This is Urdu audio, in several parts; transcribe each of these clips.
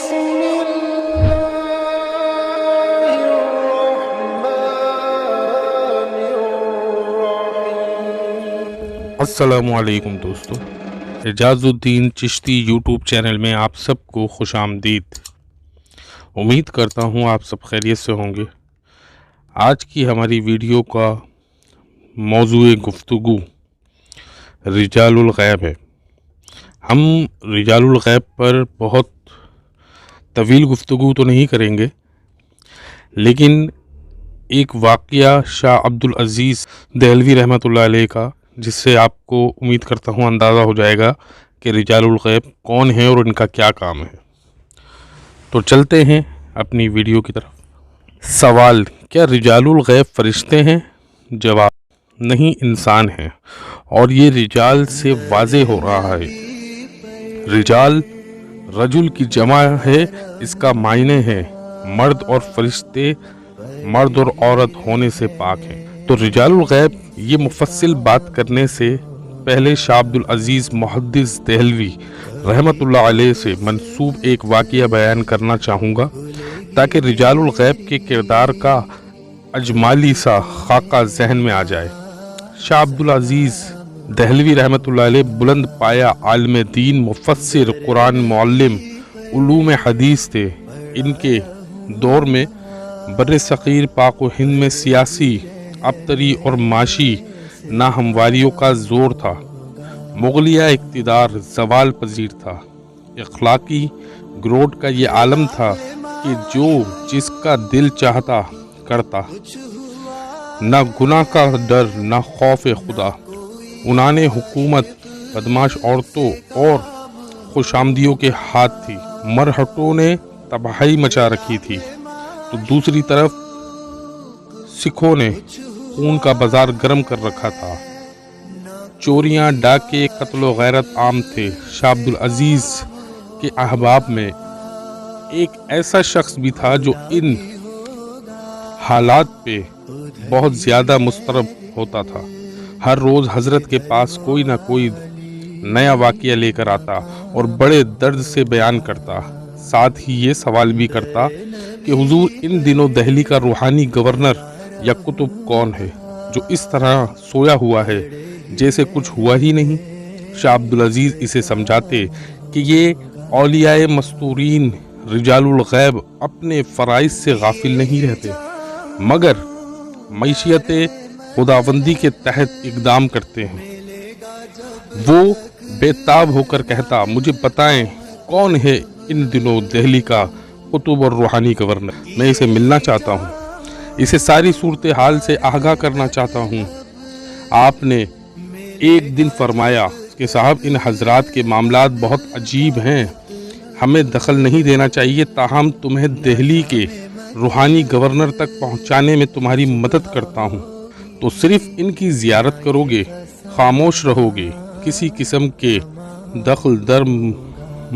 بسم الله الرحمن الرحيم۔ السلام علیکم دوستو، اعجاز الدین چشتی یوٹیوب چینل میں آپ سب کو خوش آمدید۔ امید کرتا ہوں آپ سب خیریت سے ہوں گے۔ آج کی ہماری ویڈیو کا موضوع گفتگو رجال الغیب ہے۔ ہم رجال الغیب پر بہت طویل گفتگو تو نہیں کریں گے، لیکن ایک واقعہ شاہ عبدالعزیز دہلوی رحمۃ اللہ علیہ کا، جس سے آپ کو امید کرتا ہوں اندازہ ہو جائے گا کہ رجال الغیب کون ہیں اور ان کا کیا کام ہے۔ تو چلتے ہیں اپنی ویڈیو کی طرف۔ سوال: کیا رجال الغیب فرشتے ہیں؟ جواب: نہیں، انسان ہیں، اور یہ رجال سے واضح ہو رہا ہے۔ رجال رجل کی جمع ہے، اس کا معنی ہے مرد، اور فرشتے مرد اور عورت ہونے سے پاک ہیں۔ تو رجال الغیب یہ مفصل بات کرنے سے پہلے شاہ عبدالعزیز محدث دہلوی رحمۃ اللہ علیہ سے منسوب ایک واقعہ بیان کرنا چاہوں گا، تاکہ رجال الغیب کے کردار کا اجمالی سا خاکہ ذہن میں آ جائے۔ شاہ عبدالعزیز دہلوی رحمۃ اللہ علیہ بلند پایا عالم دین، مفسر، قرآن معلم، علوم حدیث تھے۔ ان کے دور میں بر صغیر پاک و ہند میں سیاسی، ابتری اور معاشی ناہمواریوں کا زور تھا۔ مغلیہ اقتدار زوال پذیر تھا۔ اخلاقی گروڈ کا یہ عالم تھا کہ جو جس کا دل چاہتا کرتا، نہ گناہ کا ڈر نہ خوف خدا۔ عنان حکومت بدماش عورتوں اور خوش آمدیوں کے ہاتھ تھی۔ مرہٹوں نے تباہی مچا رکھی تھی، تو دوسری طرف سکھوں نے خون کا بازار گرم کر رکھا تھا۔ چوریاں، ڈاکے، قتل و غیرت عام تھے۔ شاہ عبدالعزیز کے احباب میں ایک ایسا شخص بھی تھا جو ان حالات پہ بہت زیادہ مضطرب ہوتا تھا۔ ہر روز حضرت کے پاس کوئی نہ کوئی نیا واقعہ لے کر آتا اور بڑے درد سے بیان کرتا۔ ساتھ ہی یہ سوال بھی کرتا کہ حضور، ان دنوں دہلی کا روحانی گورنر یا قطب کون ہے جو اس طرح سویا ہوا ہے جیسے کچھ ہوا ہی نہیں؟ شاہ عبدالعزیز اسے سمجھاتے کہ یہ اولیاء مستورین رجال الغیب اپنے فرائض سے غافل نہیں رہتے، مگر معیشت خداوندی کے تحت اقدام کرتے ہیں۔ وہ بے تاب ہو کر کہتا، مجھے بتائیں کون ہے ان دنوں دہلی کا قطب اور روحانی گورنر؟ میں اسے ملنا چاہتا ہوں، اسے ساری صورتحال سے آگاہ کرنا چاہتا ہوں۔ آپ نے ایک دن فرمایا کہ صاحب، ان حضرات کے معاملات بہت عجیب ہیں، ہمیں دخل نہیں دینا چاہیے، تاہم تمہیں دہلی کے روحانی گورنر تک پہنچانے میں تمہاری مدد کرتا ہوں۔ تو صرف ان کی زیارت کرو گے، خاموش رہو گے، کسی قسم کے دخل در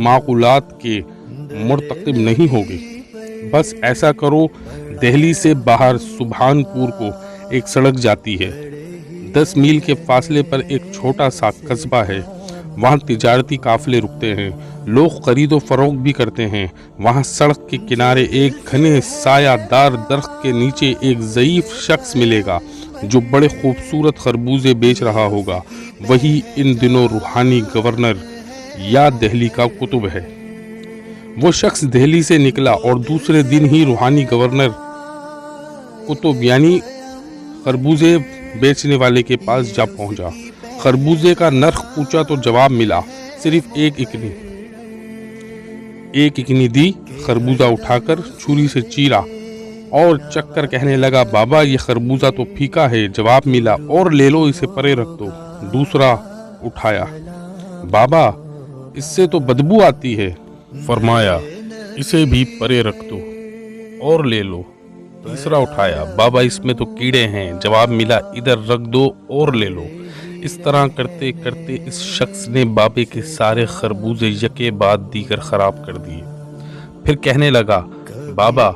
معقولات کے مرتکب نہیں ہوگے۔ بس ایسا کرو۔ دہلی سے باہر سبحان پور کو ایک سڑک جاتی ہے، 10 میل کے فاصلے پر ایک چھوٹا سا قصبہ ہے۔ وہاں تجارتی قافلے رکتے ہیں، لوگ خرید و فروخت بھی کرتے ہیں۔ وہاں سڑک کے کنارے ایک گھنے سایہ دار درخت کے نیچے ایک ضعیف شخص ملے گا جو بڑے خوبصورت خربوزے بیچ رہا ہوگا۔ وہی ان دنوں روحانی گورنر یا دہلی کا قطب ہے۔ وہ شخص دہلی سے نکلا اور دوسرے دن ہی روحانی گورنر قطب یعنی خربوزے بیچنے والے کے پاس جا پہنچا۔ خربوزے کا نرخ پوچھا تو جواب ملا صرف ایک اکنی دی۔ خربوزہ اٹھا کر چھری سے چیرا اور چکھ کر کہنے لگا، بابا یہ خربوزہ تو پھیکا ہے۔ جواب ملا، اور لے لو، اسے پرے رکھ دو۔ دوسرا اٹھایا، بابا اس سے تو بدبو آتی ہے۔ فرمایا، اسے بھی پرے رکھ دو اور لے لو۔ تیسرا اٹھایا، بابا اس میں تو کیڑے ہیں۔ جواب ملا، ادھر رکھ دو اور لے لو۔ اس طرح کرتے کرتے اس شخص نے بابے کے سارے خربوزے یکے بعد دیگر خراب کر دیے۔ پھر کہنے لگا، بابا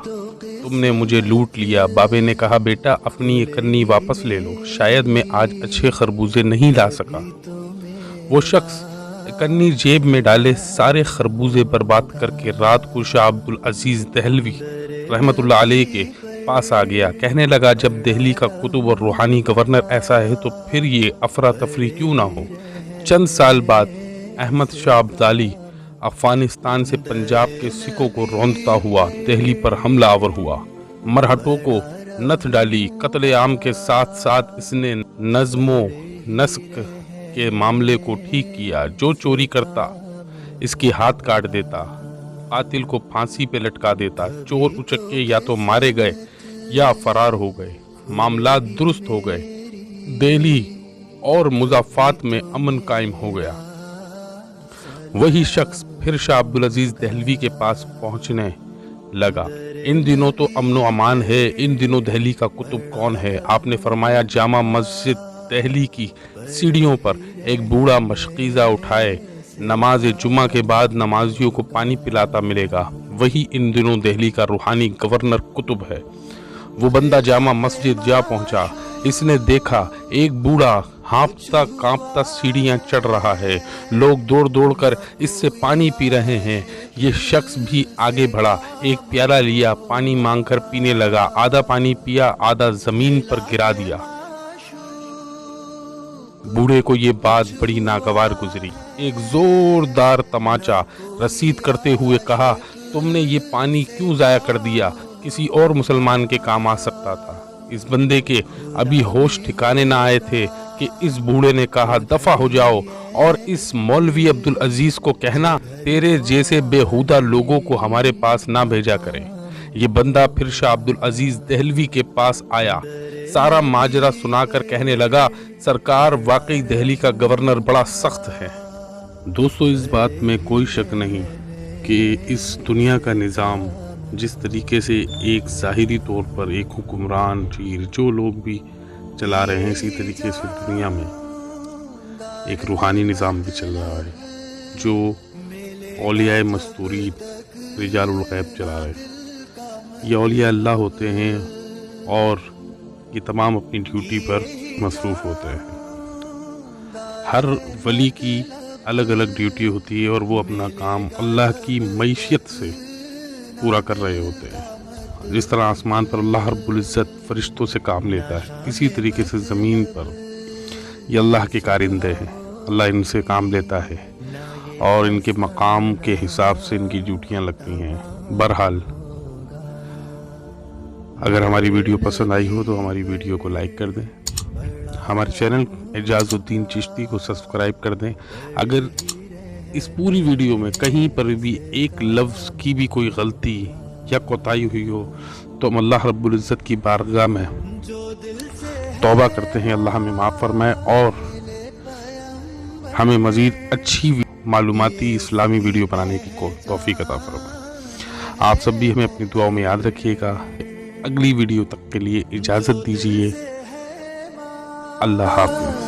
تم نے مجھے لوٹ لیا۔ بابے نے کہا، بیٹا اپنی یہ کنی واپس لے لو، شاید میں آج اچھے خربوزے نہیں لا سکا۔ وہ شخص چکنی جیب میں ڈالے سارے خربوزے برباد کر کے رات کو شاہ عبدالعزیز دہلوی رحمت اللہ علیہ کے پاس آ گیا. کہنے لگا جب دہلی کا قطب اور روحانی گورنر ایسا ہے تو پھر یہ افراتفری کیوں نہ ہو. چند سال بعد احمد شاہ ابدالی افغانستان سے پنجاب کے سکھوں کو روندتا ہوا دہلی پر حملہ آور ہوا. مرہٹوں کو نتھ ڈالی. قتل عام کے ساتھ ساتھ اس نے نظم و نسق کے معاملے کو ٹھیک کیا. جو چوری کرتا اس کے ہاتھ کاٹ دیتا, قاتل کو پھانسی پہ لٹکا دیتا. چور اچکے یا تو مارے گئے یا فرار ہو گئے. معاملات درست ہو گئے. دہلی اور مضافات میں امن قائم ہو گیا. وہی شخص پھر شاہ عبدالعزیز دہلوی کے پاس پہنچنے لگا. ان دنوں تو امن و امان ہے, ان دنوں دہلی کا قطب کون ہے؟ آپ نے فرمایا جامع مسجد دہلی کی سیڑھیوں پر ایک بوڑھا مشقیزہ اٹھائے نماز جمعہ کے بعد نمازیوں کو پانی پلاتا ملے گا. وہی ان دنوں دہلی کا روحانی گورنر قطب ہے. وہ بندہ جامع مسجد جا پہنچا. اس نے دیکھا ایک بوڑھا ہانپتا کانپتا سیڑھیاں چڑھ رہا ہے. لوگ دوڑ دوڑ کر اس سے پانی پی رہے ہیں. یہ شخص بھی آگے بڑھا, ایک پیالہ لیا, پانی مانگ کر پینے لگا. آدھا پانی پیا, آدھا زمین پر گرا دیا. بوڑھے کو یہ بات بڑی ناگوار گزری. ایک زوردار تماچا رسید کرتے ہوئے کہا, تم نے یہ پانی کیوں ضائع کر دیا؟ کسی اور مسلمان کے کام آ سکتا تھا. اس بندے کے ابھی ہوش ٹھکانے نہ آئے تھے کہ اس بوڑھے نے کہا, دفع ہو جاؤ اور اس مولوی عبدالعزیز کو کہنا تیرے جیسے بےہودہ لوگوں کو ہمارے پاس نہ بھیجا کرے. یہ بندہ پھر شاہ عبدالعزیز دہلوی کے پاس آیا. سارا ماجرا سنا کر کہنے لگا, سرکار واقعی دہلی کا گورنر بڑا سخت ہے. دوستو, اس بات میں کوئی شک نہیں کہ اس دنیا کا نظام جس طریقے سے ایک ظاہری طور پر ایک حکمران جو لوگ بھی چلا رہے ہیں, اسی طریقے سے دنیا میں ایک روحانی نظام بھی چل رہا ہے جو اولیاء مستورین رجال الغیب چلا رہے ہیں. یہ اولیاء اللہ ہوتے ہیں اور یہ تمام اپنی ڈیوٹی پر مصروف ہوتے ہیں. ہر ولی کی الگ الگ ڈیوٹی ہوتی ہے اور وہ اپنا کام اللہ کی معیشت سے پورا کر رہے ہوتے ہیں. جس طرح آسمان پر اللہ رب العزت فرشتوں سے کام لیتا ہے, اسی طریقے سے زمین پر یہ اللہ کے کارندے ہیں. اللہ ان سے کام لیتا ہے اور ان کے مقام کے حساب سے ان کی ڈیوٹیاں لگتی ہیں. بہرحال اگر ہماری ویڈیو پسند آئی ہو تو ہماری ویڈیو کو لائک کر دیں. ہمارے چینل اعجاز الدین چشتی کو سبسکرائب کر دیں. اگر اس پوری ویڈیو میں کہیں پر بھی ایک لفظ کی بھی کوئی غلطی یا کوتاہی ہوئی ہو تو ہم اللہ رب العزت کی بارگاہ میں توبہ کرتے ہیں, اللہ ہمیں معاف فرمائے اور ہمیں مزید اچھی معلوماتی اسلامی ویڈیو بنانے کی توفیق عطا فرمائے. آپ سب بھی ہمیں اپنی دعاؤں میں یاد رکھیے گا. اگلی ویڈیو تک کے لیے اجازت دیجیے. اللہ حافظ.